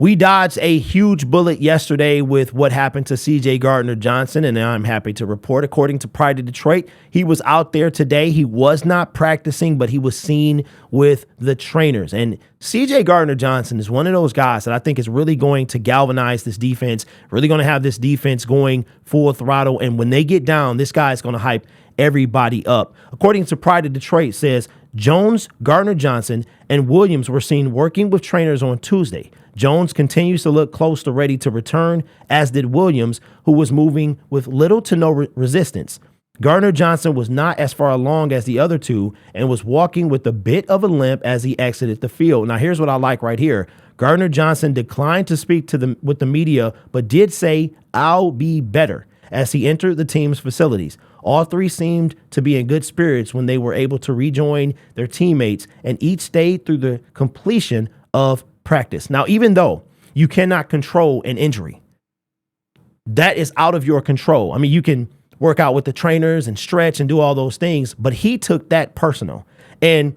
We dodged a huge bullet yesterday with what happened to CJ Gardner Johnson, and I'm happy to report, according to Pride of Detroit, he was out there today. He was not practicing, but he was seen with the trainers. And CJ Gardner Johnson is one of those guys that I think is really going to galvanize this defense, really going to have this defense going full throttle. And when they get down, this guy is going to hype everybody up. According to Pride of Detroit, says Jones, Gardner Johnson, and Williams were seen working with trainers on Tuesday. Jones continues to look close to ready to return, as did Williams, who was moving with little to no resistance. Gardner Johnson was not as far along as the other two and was walking with a bit of a limp as he exited the field. Now, here's what I like right here. Gardner Johnson declined to speak with the media, but did say, "I'll be better," as he entered the team's facilities. All three seemed to be in good spirits when they were able to rejoin their teammates, and each stayed through the completion of practice. Now, even though you cannot control an injury, that is out of your control. I mean, you can work out with the trainers and stretch and do all those things, but he took that personal. And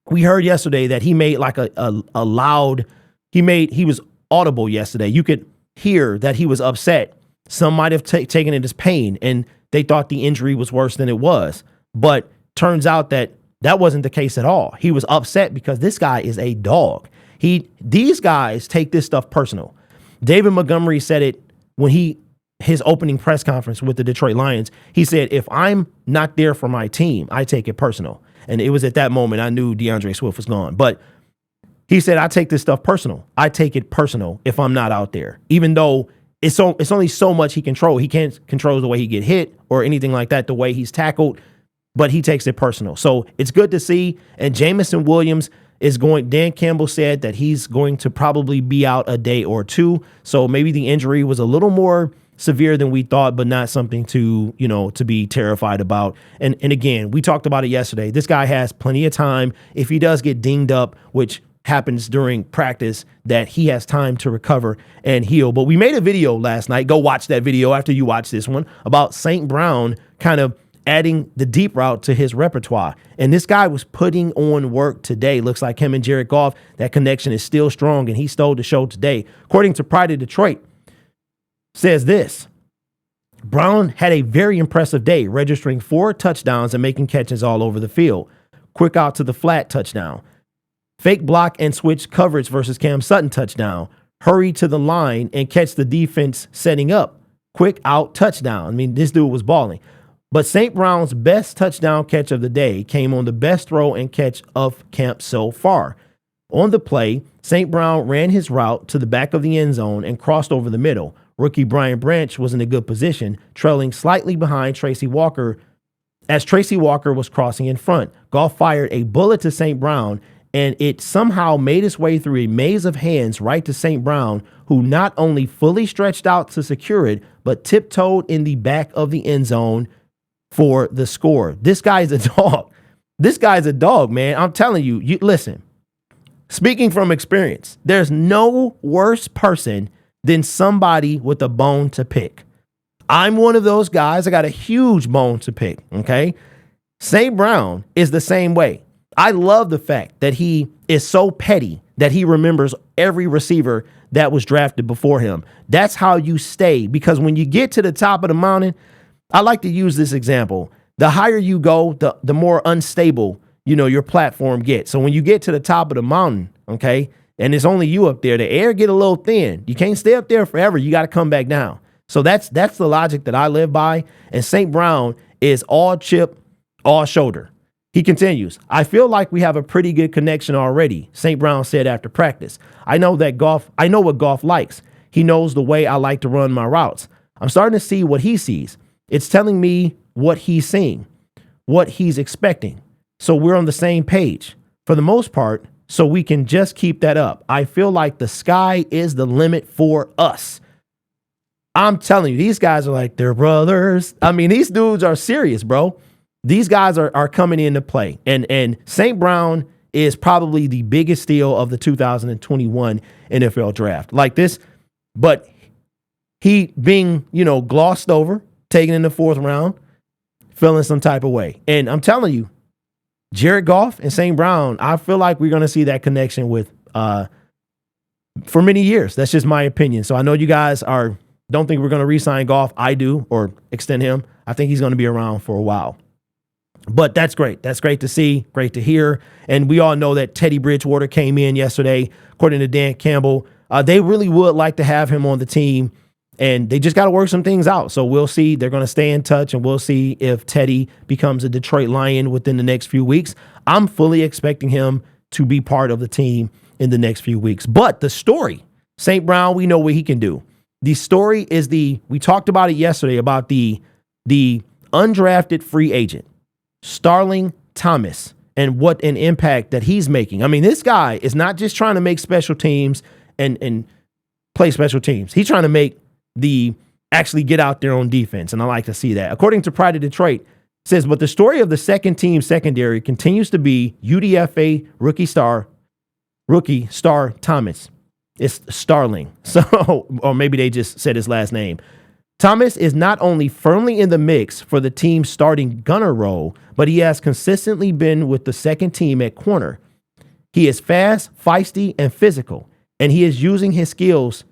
we heard yesterday that he made like a loud, he was audible yesterday. You could hear that he was upset. Some might have taken it as pain, and they thought the injury was worse than it was. But turns out that wasn't the case at all. He was upset because this guy is a dog. These guys take this stuff personal. David Montgomery said it when his opening press conference with the Detroit Lions. He said, "If I'm not there for my team, I take it personal." And it was at that moment I knew DeAndre Swift was gone. But he said, "I take this stuff personal. I take it personal if I'm not out there, even though it's only so much he controls. He can't control the way he get hit or anything like that, the way he's tackled, but he takes it personal." So it's good to see. And Jamison Williams Dan Campbell said that he's going to probably be out a day or two. So maybe the injury was a little more severe than we thought, but not something to be terrified about. And again, we talked about it yesterday. This guy has plenty of time. If he does get dinged up, which happens during practice, that he has time to recover and heal. But we made a video last night. Go watch that video after you watch this one about St. Brown kind of adding the deep route to his repertoire. And this guy was putting on work today. Looks like him and Jared Goff, that connection is still strong, and he stole the show today. According to Pride of Detroit, says this: Brown had a very impressive day, registering 4 touchdowns and making catches all over the field. Quick out to the flat touchdown. Fake block and switch coverage versus Cam Sutton touchdown. Hurry to the line and catch the defense setting up. Quick out touchdown. I mean, this dude was balling. But St. Brown's best touchdown catch of the day came on the best throw and catch of camp so far. On the play, St. Brown ran his route to the back of the end zone and crossed over the middle. Rookie Brian Branch was in a good position, trailing slightly behind Tracy Walker as Tracy Walker was crossing in front. Goff fired a bullet to St. Brown, and it somehow made its way through a maze of hands right to St. Brown, who not only fully stretched out to secure it, but tiptoed in the back of the end zone for the score. This guy's a dog. This guy's a dog, man. I'm telling you, listen, speaking from experience, there's no worse person than somebody with a bone to pick. I'm one of those guys. I got a huge bone to pick, okay? St. Brown is the same way. I love the fact that he is so petty that he remembers every receiver that was drafted before him. That's how you stay, because when you get to the top of the mountain, I like to use this example. The higher you go, the more unstable, your platform gets. So when you get to the top of the mountain, okay, and it's only you up there, the air get a little thin. You can't stay up there forever. You got to come back down. So that's the logic that I live by. And St. Brown is all chip, all shoulder. He continues, "I feel like we have a pretty good connection already," St. Brown said after practice. I know what Goff likes. He knows the way I like to run my routes. I'm starting to see what he sees. It's telling me what he's seeing, what he's expecting. So we're on the same page for the most part, so we can just keep that up. I feel like the sky is the limit for us. I'm telling you, these guys are like, they're brothers. I mean, these dudes are serious, bro. These guys are coming into play. And St. Brown is probably the biggest steal of the 2021 NFL draft. Like this, but he being, glossed over, taken in the 4th round, feeling some type of way. And I'm telling you, Jared Goff and St. Brown, I feel like we're going to see that connection with for many years. That's just my opinion. So I know you guys don't think we're going to re-sign Goff. I do, or extend him. I think he's going to be around for a while. But that's great. That's great to see, great to hear. And we all know that Teddy Bridgewater came in yesterday, according to Dan Campbell. They really would like to have him on the team, and they just got to work some things out. So we'll see. They're going to stay in touch, and we'll see if Teddy becomes a Detroit Lion within the next few weeks. I'm fully expecting him to be part of the team in the next few weeks. But the story, St. Brown, we know what he can do. The story is we talked about it yesterday, about the undrafted free agent, Starling Thomas, and what an impact that he's making. I mean, this guy is not just trying to make special teams and play special teams. He's trying to actually get out there on defense, and I like to see that. According to Pride of Detroit, it says, but the story of the second team secondary continues to be UDFA rookie star Thomas. It's Starling. So, or maybe they just said his last name. Thomas is not only firmly in the mix for the team's starting gunner role, but he has consistently been with the second team at corner. He is fast, feisty, and physical, and he is using his skills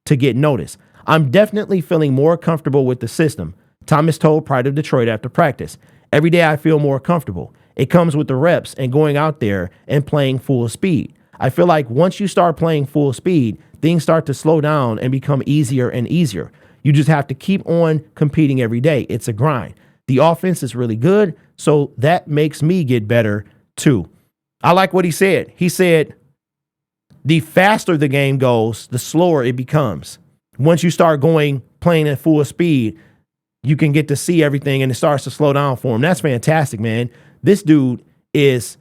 to get noticed. I'm definitely feeling more comfortable with the system, Thomas told Pride of Detroit after practice. Every day I feel more comfortable. It comes with the reps and going out there and playing full speed. I feel like once you start playing full speed, things start to slow down and become easier and easier. You just have to keep on competing every day. It's a grind. The offense is really good, so that makes me get better too. I like what he said. He said, the faster the game goes, the slower it becomes. Once you start playing at full speed, you can get to see everything and it starts to slow down for him. That's fantastic, man. This dude is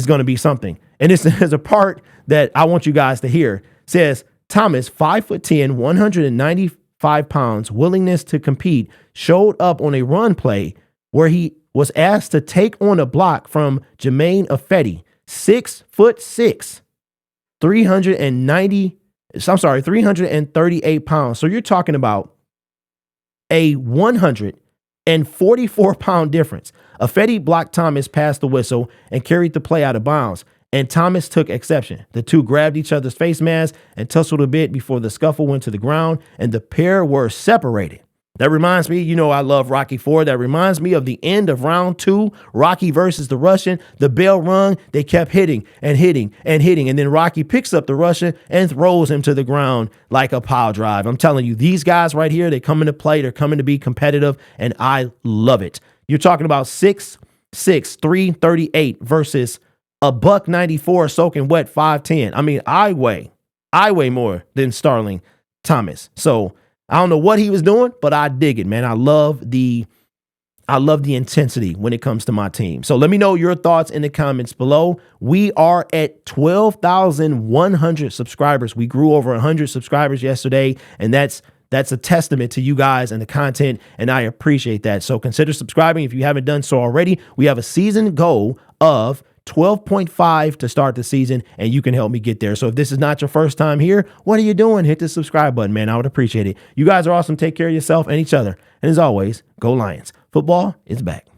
going to be something. And this is a part that I want you guys to hear. It says, Thomas, 5'10", 195 pounds, willingness to compete, showed up on a run play where he was asked to take on a block from Jermaine Ifedi, 6'6", 338 pounds. So you're talking about a 144-pound difference. Ifedi blocked Thomas past the whistle and carried the play out of bounds, and Thomas took exception. The two grabbed each other's face masks and tussled a bit before the scuffle went to the ground, and the pair were separated. That reminds me, I love Rocky IV. That reminds me of the end of round 2, Rocky versus the Russian. The bell rung, they kept hitting and hitting and hitting, and then Rocky picks up the Russian and throws him to the ground like a pile drive. I'm telling you, these guys right here, they come into play, they're coming to be competitive, and I love it. You're talking about 6'6", 338 versus a $194 soaking wet 5'10". I mean, I weigh more than Starling Thomas. So I don't know what he was doing, but I dig it, man. I love the intensity when it comes to my team. So let me know your thoughts in the comments below. We are at 12,100 subscribers. We grew over 100 subscribers yesterday, and that's a testament to you guys and the content, and I appreciate that. So consider subscribing if you haven't done so already. We have a season goal of 12.5 to start the season, and you can help me get there. So if this is not your first time here, what are you doing? Hit the subscribe button, man. I would appreciate it. You guys are awesome. Take care of yourself and each other. And as always, go Lions. Football is back.